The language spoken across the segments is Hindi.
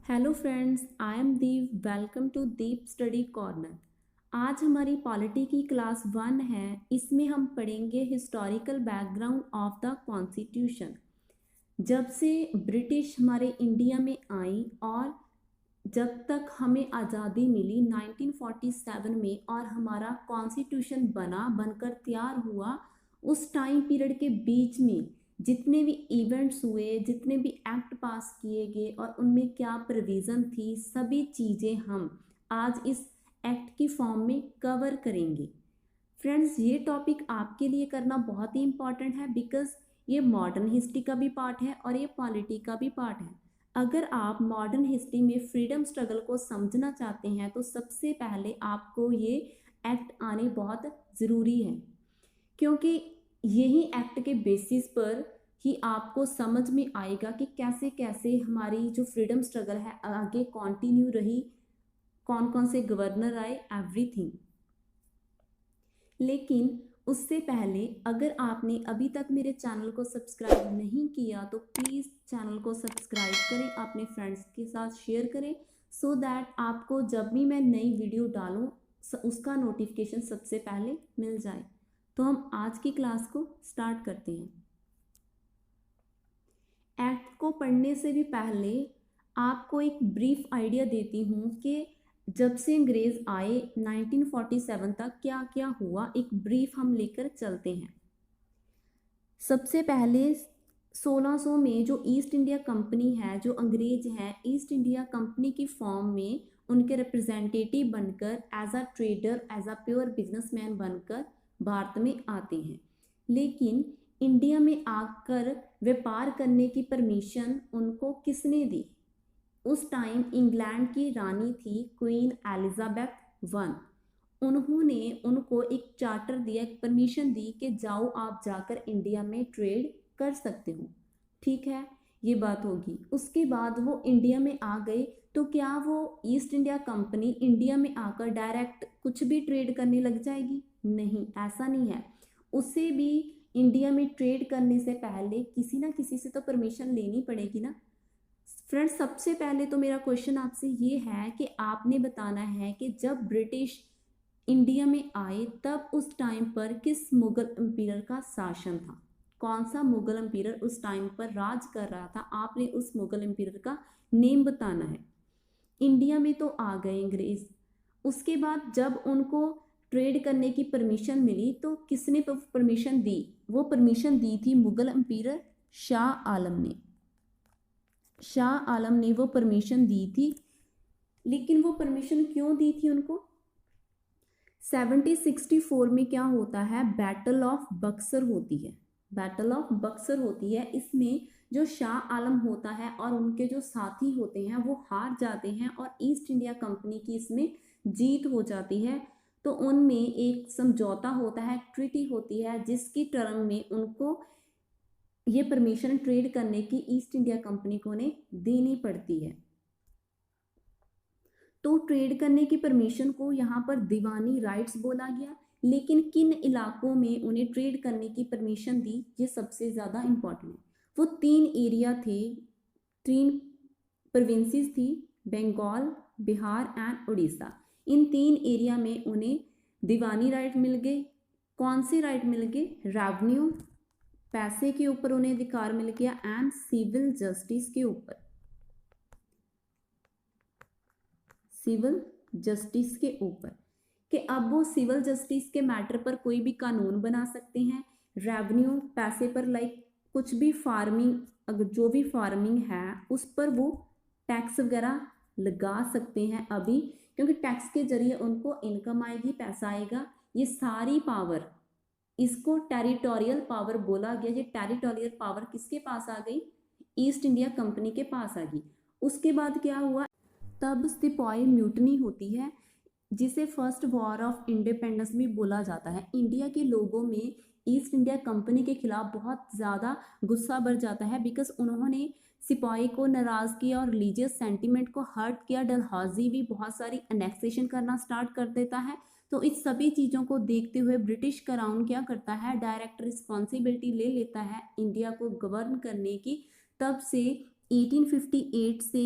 Hello friends, I am Deep. Welcome to Deep study corner. आज हमारी पॉलिटी की क्लास 1 है। इसमें हम पढ़ेंगे historical background of the constitution. जब से ब्रिटिश हमारे इंडिया में आई और जब तक हमें आज़ादी मिली 1947 में और हमारा कॉन्स्टिट्यूशन बनकर तैयार हुआ, उस टाइम पीरियड के बीच में जितने भी इवेंट्स हुए, जितने भी एक्ट पास किए गए और उनमें क्या प्रोविज़न थी, सभी चीज़ें हम आज इस एक्ट की फॉर्म में कवर करेंगे। फ्रेंड्स, ये टॉपिक आपके लिए करना बहुत ही इम्पॉर्टेंट है बिकॉज ये मॉडर्न हिस्ट्री का भी पार्ट है और ये पॉलिटी का भी पार्ट है। अगर आप मॉडर्न हिस्ट्री में फ्रीडम स्ट्रगल को समझना चाहते हैं तो सबसे पहले आपको ये एक्ट आने बहुत ज़रूरी है, क्योंकि यही एक्ट के बेसिस पर ही आपको समझ में आएगा कि कैसे कैसे हमारी जो फ्रीडम स्ट्रगल है आगे कंटिन्यू रही, कौन कौन से गवर्नर आए, एवरीथिंग। लेकिन उससे पहले अगर आपने अभी तक मेरे चैनल को सब्सक्राइब नहीं किया तो प्लीज़ चैनल को सब्सक्राइब करें, अपने फ्रेंड्स के साथ शेयर करें सो दैट आपको जब भी मैं नई वीडियो डालूँ उसका नोटिफिकेशन सबसे पहले मिल जाए। तो हम आज की क्लास को स्टार्ट करते हैं। एक्ट को पढ़ने से भी पहले आपको एक ब्रीफ आइडिया देती हूँ कि जब से अंग्रेज आए 1947 तक क्या क्या हुआ, एक ब्रीफ हम लेकर चलते हैं। सबसे पहले 1600 में जो ईस्ट इंडिया कंपनी है, जो अंग्रेज हैं, ईस्ट इंडिया कंपनी की फॉर्म में उनके रिप्रेजेंटेटिव बनकर as a trader, as a pure businessman बनकर भारत में आते हैं। लेकिन इंडिया में आकर व्यापार करने की परमिशन उनको किसने दी? उस टाइम इंग्लैंड की रानी थी क्वीन एलिजाबेथ वन। उन्होंने उनको एक चार्टर दिया, एक परमिशन दी कि जाओ आप जाकर इंडिया में ट्रेड कर सकते हो। ठीक है, ये बात होगी। उसके बाद वो इंडिया में आ गए तो क्या वो ईस्ट इंडिया कंपनी इंडिया में आकर डायरेक्ट कुछ भी ट्रेड करने लग जाएगी? नहीं, ऐसा नहीं है। उसे भी इंडिया में ट्रेड करने से पहले किसी ना किसी से तो परमिशन लेनी पड़ेगी ना। फ्रेंड्स, सबसे पहले तो मेरा क्वेश्चन आपसे ये है कि आपने बताना है कि जब ब्रिटिश इंडिया में आए तब उस टाइम पर किस मुगल एम्पायर का शासन था? कौन सा मुगल एम्पायर उस टाइम पर राज कर रहा था? आपने उस मुगल एम्पायर का नेम बताना है। इंडिया में तो आ गए अंग्रेज, उसके बाद जब उनको ट्रेड करने की परमिशन मिली तो किसने परमिशन दी? वो परमिशन दी थी मुगल एम्पायर शाह आलम ने। शाह आलम ने वो परमिशन दी थी। लेकिन वो परमिशन क्यों दी थी उनको? 1764 में क्या होता है? बैटल ऑफ बक्सर होती है। बैटल ऑफ बक्सर होती है। इसमें जो शाह आलम होता है और उनके जो साथी होते हैं वो हार जाते हैं और ईस्ट इंडिया कंपनी की इसमें जीत हो जाती है। तो उनमें एक समझौता होता है, ट्रीटी होती है, जिसकी टर्म में उनको ये परमिशन ट्रेड करने की ईस्ट इंडिया कंपनी को ने देनी पड़ती है। तो ट्रेड करने की परमिशन को यहाँ पर दीवानी राइट्स बोला गया। लेकिन किन इलाकों में उन्हें ट्रेड करने की परमिशन दी, ये सबसे ज़्यादा इम्पोर्टेंट है। वो 3 एरिया थे, 3 प्रोविंसेस थी, बंगाल, बिहार एंड उड़ीसा। इन 3 एरिया में उन्हें दीवानी राइट मिल गए। कौन से राइट मिल गए? रेवेन्यू, पैसे के ऊपर उन्हें अधिकार मिल गया एंड सिविल जस्टिस के ऊपर, सिविल जस्टिस के ऊपर, कि अब वो सिविल जस्टिस के मैटर पर कोई भी कानून बना सकते हैं। रेवेन्यू, पैसे पर, लाइक कुछ भी फार्मिंग, अगर जो भी फार्मिंग है उस पर वो टैक्स वगैरह लगा सकते हैं अभी, क्योंकि टैक्स के जरिए उनको इनकम आएगी, पैसा आएगा। ये सारी पावर, इसको टेरिटोरियल पावर बोला गया। ये टेरिटोरियल पावर किसके पास आ गई? ईस्ट इंडिया कंपनी के पास आ गई। उसके बाद क्या हुआ? तब सिपाही म्यूटनी होती है, जिसे फर्स्ट वॉर ऑफ इंडिपेंडेंस भी बोला जाता है। इंडिया के लोगों में ईस्ट इंडिया कंपनी के खिलाफ बहुत ज़्यादा गुस्सा बढ़ जाता है बिकॉज उन्होंने सिपाही को नाराज़ किया और रिलीजियस सेंटिमेंट को हर्ट किया। डलहौजी भी बहुत सारी अनेक्सेशन करना स्टार्ट कर देता है। तो इस सभी चीज़ों को देखते हुए ब्रिटिश क्राउन क्या करता है? डायरेक्ट रिस्पॉन्सिबिलिटी ले लेता है इंडिया को गवर्न करने की। तब से 1858 से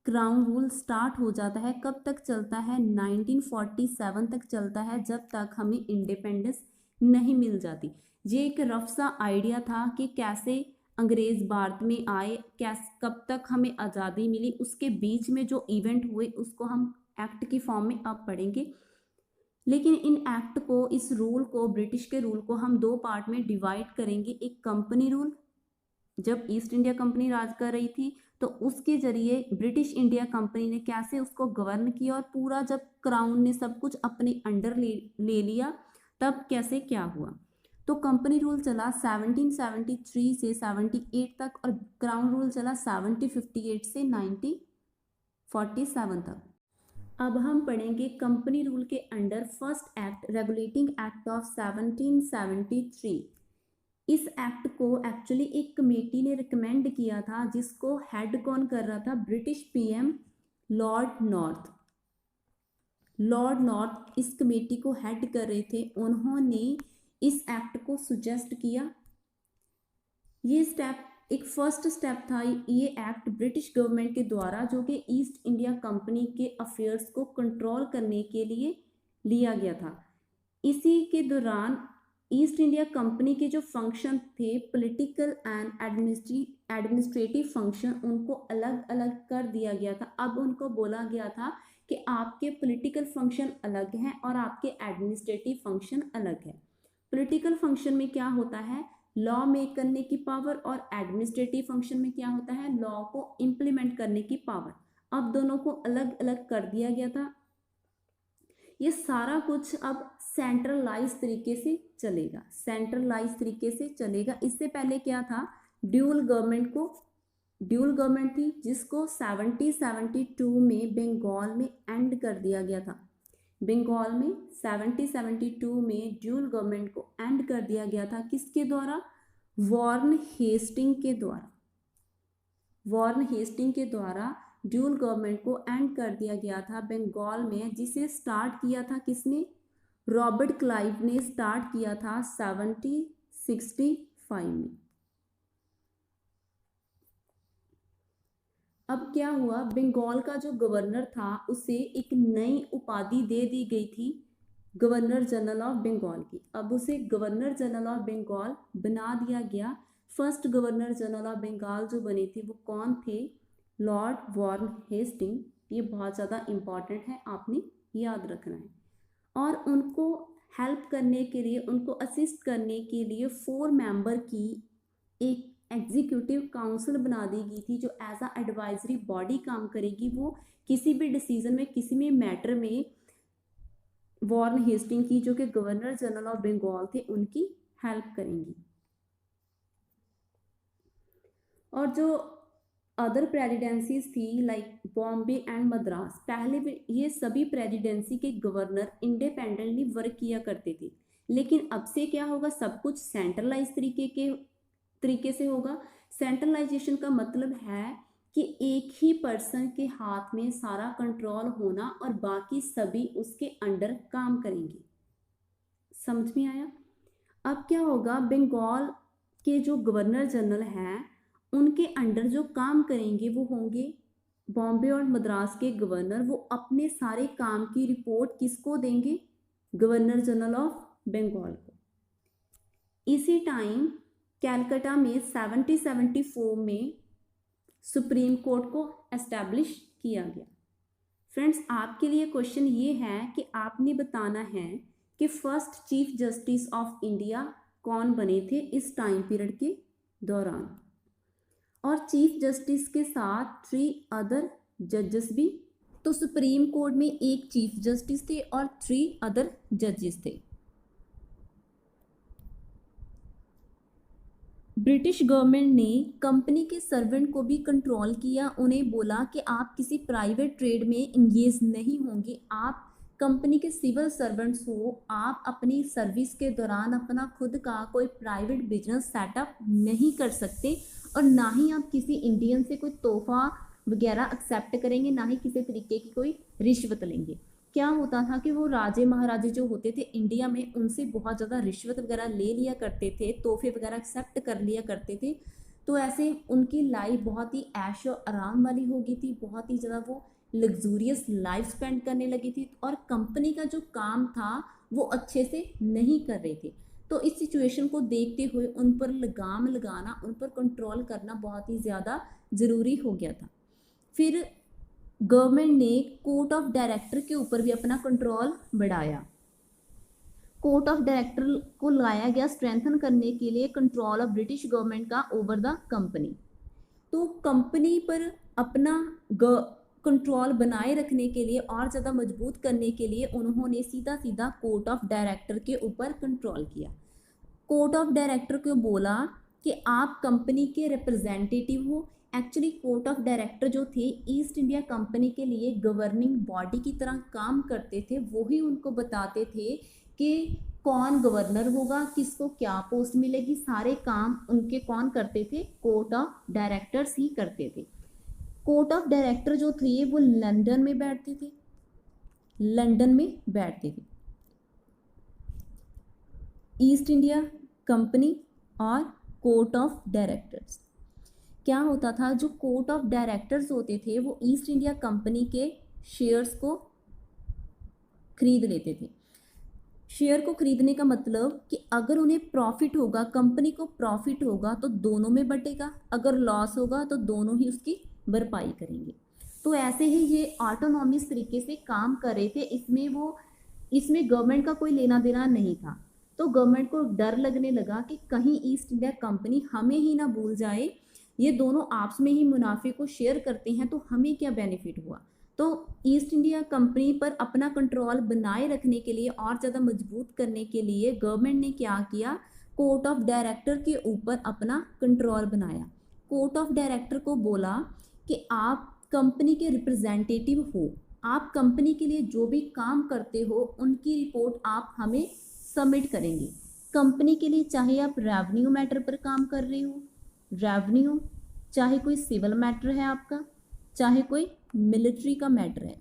क्राउन रूल स्टार्ट हो जाता है, कब तक चलता है? 1947 तक चलता है, जब तक हमें इंडिपेंडेंस नहीं मिल जाती। ये एक रफ सा आइडिया था कि कैसे अंग्रेज भारत में आए, कैसे कब तक हमें आज़ादी मिली, उसके बीच में जो इवेंट हुए उसको हम एक्ट की फॉर्म में अब पढ़ेंगे। लेकिन इन एक्ट को, इस रूल को, ब्रिटिश के रूल को हम दो पार्ट में डिवाइड करेंगे। एक कंपनी रूल, जब ईस्ट इंडिया कंपनी राज कर रही थी तो उसके जरिए ब्रिटिश इंडिया कंपनी ने कैसे उसको गवर्न किया, और पूरा जब क्राउन ने सब कुछ अपने अंडर ले लिया तब कैसे क्या हुआ। तो कंपनी रूल चला 1773 से 78 तक, और क्राउन रूल चला 1758 से 1947 तक। अब हम पढ़ेंगे कंपनी रूल के under first act, regulating act of 1773। इस एक्ट को एक्चुअली एक कमेटी ने रिकमेंड किया था, जिसको हेड कौन कर रहा था? British PM Lord north. Lord north इस कमेटी को हेड कर रहे थे। उन्होंने इस एक्ट को सुजेस्ट किया। ये स्टेप एक फर्स्ट स्टेप था। ये एक्ट ब्रिटिश गवर्नमेंट के द्वारा, जो कि ईस्ट इंडिया कंपनी के अफेयर्स को कंट्रोल करने के लिए लिया गया था। इसी के दौरान ईस्ट इंडिया कंपनी के जो फंक्शन थे, पॉलिटिकल एंड एडमिनिस्ट्रेटिव फंक्शन, उनको अलग अलग कर दिया गया था। अब उनको बोला गया था कि आपके पॉलिटिकल फंक्शन अलग हैं और आपके एडमिनिस्ट्रेटिव फंक्शन अलग है। पॉलिटिकल फंक्शन में क्या होता है? लॉ मेक करने की पावर, और एडमिनिस्ट्रेटिव फंक्शन में क्या होता है? लॉ को इम्प्लीमेंट करने की पावर। अब दोनों को अलग अलग कर दिया गया था। ये सारा कुछ अब सेंट्रलाइज तरीके से चलेगा, सेंट्रलाइज तरीके से चलेगा। इससे पहले क्या था? ड्यूल गवर्नमेंट थी, जिसको 1772 में बंगाल में एंड कर दिया गया था। बंगाल में 1772 में ड्यूल गवर्नमेंट को एंड कर दिया गया था। किसके द्वारा? वॉरेन हेस्टिंग के द्वारा। वॉरेन हेस्टिंग के द्वारा ड्यूल गवर्नमेंट को एंड कर दिया गया था बंगाल में, जिसे स्टार्ट किया था किसने? रॉबर्ट क्लाइव ने स्टार्ट किया था 1765 में। अब क्या हुआ? बंगाल का जो गवर्नर था उसे एक नई उपाधि दे दी गई थी, गवर्नर जनरल ऑफ बंगाल की। अब उसे गवर्नर जनरल ऑफ बंगाल बना दिया गया। First governor general of Bengal जो बने थे वो कौन थे? Lord Warren Hasting. ये बहुत ज़्यादा इम्पॉर्टेंट है, आपने याद रखना है। और उनको हेल्प करने के लिए, उनको असिस्ट करने के लिए 4 मेंबर की एक एग्जीक्यूटिव काउंसिल बना दी गई थी, जो एज अ एडवाइजरी बॉडी काम करेगी। वो किसी भी डिसीजन में, किसी भी मैटर में वॉरेन हेस्टिंग की, जो कि गवर्नर जनरल ऑफ बंगाल थे, उनकी हेल्प करेंगी। और जो अदर प्रेसिडेंसीज थी लाइक बॉम्बे एंड मद्रास, पहले भी ये सभी प्रेसिडेंसी के गवर्नर इंडिपेंडेंटली वर्क किया करते थे। लेकिन अब से क्या होगा? सब कुछ सेंट्रलाइज तरीके से होगा। सेंट्रलाइजेशन का मतलब है कि एक ही पर्सन के हाथ में सारा कंट्रोल होना और बाकी सभी उसके अंडर काम करेंगे। समझ में आया? अब क्या होगा? बंगाल के जो गवर्नर जनरल हैं, उनके अंडर जो काम करेंगे वो होंगे बॉम्बे और मद्रास के गवर्नर। वो अपने सारे काम की रिपोर्ट किसको देंगे? गवर्नर जनरल ऑफ बंगाल को। इसी टाइम कैलकाटा में 1774 में सुप्रीम कोर्ट को एस्टैब्लिश किया गया। फ्रेंड्स, आपके लिए क्वेश्चन ये है कि आपने बताना है कि first chief justice of India कौन बने थे इस टाइम पीरियड के दौरान, और चीफ जस्टिस के साथ 3 अदर जजेस भी। तो सुप्रीम कोर्ट में एक चीफ जस्टिस थे और 3 अदर जजेस थे। ब्रिटिश गवर्नमेंट ने कंपनी के सर्वेंट को भी कंट्रोल किया। उन्हें बोला कि आप किसी प्राइवेट ट्रेड में इंगेज नहीं होंगे, आप कंपनी के सिविल सर्वेंट्स हो, आप अपनी सर्विस के दौरान अपना खुद का कोई प्राइवेट बिजनेस सेटअप नहीं कर सकते, और ना ही आप किसी इंडियन से कोई तोहफा वगैरह एक्सेप्ट करेंगे, ना ही किसी तरीके की कोई रिश्वत लेंगे। क्या होता था कि वो राजे महाराजे जो होते थे इंडिया में, उनसे बहुत ज़्यादा रिश्वत वगैरह ले लिया करते थे, तोहफे वगैरह एक्सेप्ट कर लिया करते थे। तो ऐसे उनकी लाइफ बहुत ही ऐशो आराम वाली हो गई थी, बहुत ही ज़्यादा वो लग्जूरियस लाइफ स्पेंड करने लगी थी, और कंपनी का जो काम था वो अच्छे से नहीं कर रहे थे। तो इस सिचुएशन को देखते हुए उन पर लगाम लगाना, उन पर कंट्रोल करना बहुत ही ज़्यादा ज़रूरी हो गया था। फिर गवर्नमेंट ने कोर्ट ऑफ डायरेक्टर के ऊपर भी अपना कंट्रोल बढ़ाया। कोर्ट ऑफ डायरेक्टर को लाया गया स्ट्रेंथन करने के लिए कंट्रोल ऑफ ब्रिटिश गवर्नमेंट का ओवर द कंपनी। तो कंपनी पर अपना कंट्रोल बनाए रखने के लिए और ज़्यादा मजबूत करने के लिए उन्होंने सीधा सीधा कोर्ट ऑफ डायरेक्टर के ऊपर कंट्रोल किया। कोर्ट ऑफ डायरेक्टर को बोला कि आप कंपनी के रिप्रेजेंटेटिव हो। एक्चुअली कोर्ट ऑफ डायरेक्टर जो थे ईस्ट इंडिया कंपनी के लिए गवर्निंग बॉडी की तरह काम करते थे, वही उनको बताते थे कि कौन गवर्नर होगा, किसको क्या पोस्ट मिलेगी, सारे काम उनके कौन करते थे, कोर्ट ऑफ डायरेक्टर्स ही करते थे। कोर्ट ऑफ डायरेक्टर जो थे वो लंदन में बैठते थे, लंदन में बैठते थे। ईस्ट इंडिया कंपनी और कोर्ट ऑफ डायरेक्टर्स, क्या होता था, जो कोर्ट ऑफ डायरेक्टर्स होते थे वो ईस्ट इंडिया कंपनी के शेयर्स को खरीद लेते थे। शेयर को खरीदने का मतलब कि अगर उन्हें प्रॉफिट होगा, कंपनी को प्रॉफिट होगा तो दोनों में बटेगा, अगर लॉस होगा तो दोनों ही उसकी भरपाई करेंगे। तो ऐसे ही ये ऑटोनॉमस तरीके से काम कर रहे थे। इसमें गवर्नमेंट का कोई लेना देना नहीं था। तो गवर्नमेंट को डर लगने लगा कि कहीं ईस्ट इंडिया कंपनी हमें ही ना भूल जाए, ये दोनों आपस में ही मुनाफे को शेयर करते हैं तो हमें क्या बेनिफिट हुआ। तो ईस्ट इंडिया कंपनी पर अपना कंट्रोल बनाए रखने के लिए और ज़्यादा मजबूत करने के लिए गवर्नमेंट ने क्या किया, कोर्ट ऑफ डायरेक्टर के ऊपर अपना कंट्रोल बनाया। कोर्ट ऑफ डायरेक्टर को बोला कि आप कंपनी के रिप्रेजेंटेटिव हो, आप कंपनी के लिए जो भी काम करते हो उनकी रिपोर्ट आप हमें सबमिट करेंगे। कंपनी के लिए चाहे आप रेवेन्यू मैटर पर काम कर रहे हो, रेवेन्यू, चाहे कोई सिविल मैटर है आपका, चाहे कोई मिलिट्री का मैटर है,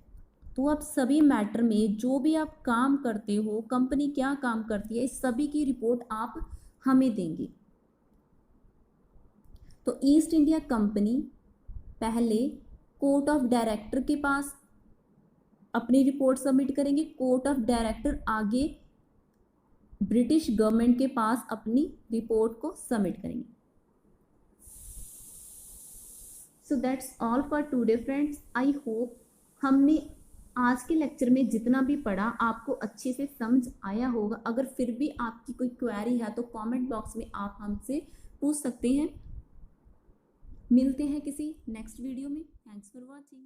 तो आप सभी मैटर में जो भी आप काम करते हो, कंपनी क्या काम करती है, इस सभी की रिपोर्ट आप हमें देंगे। तो ईस्ट इंडिया कंपनी पहले कोर्ट ऑफ डायरेक्टर के पास अपनी रिपोर्ट सबमिट करेंगे, कोर्ट ऑफ डायरेक्टर आगे ब्रिटिश गवर्नमेंट के पास अपनी रिपोर्ट को सबमिट करेंगे। So that's all for today friends. I hope हमने आज के लेक्चर में जितना भी पढ़ा आपको अच्छे से समझ आया होगा। अगर फिर भी आपकी कोई क्वेरी है तो कमेंट बॉक्स में आप हमसे पूछ सकते हैं। मिलते हैं किसी नेक्स्ट वीडियो में। Thanks for watching.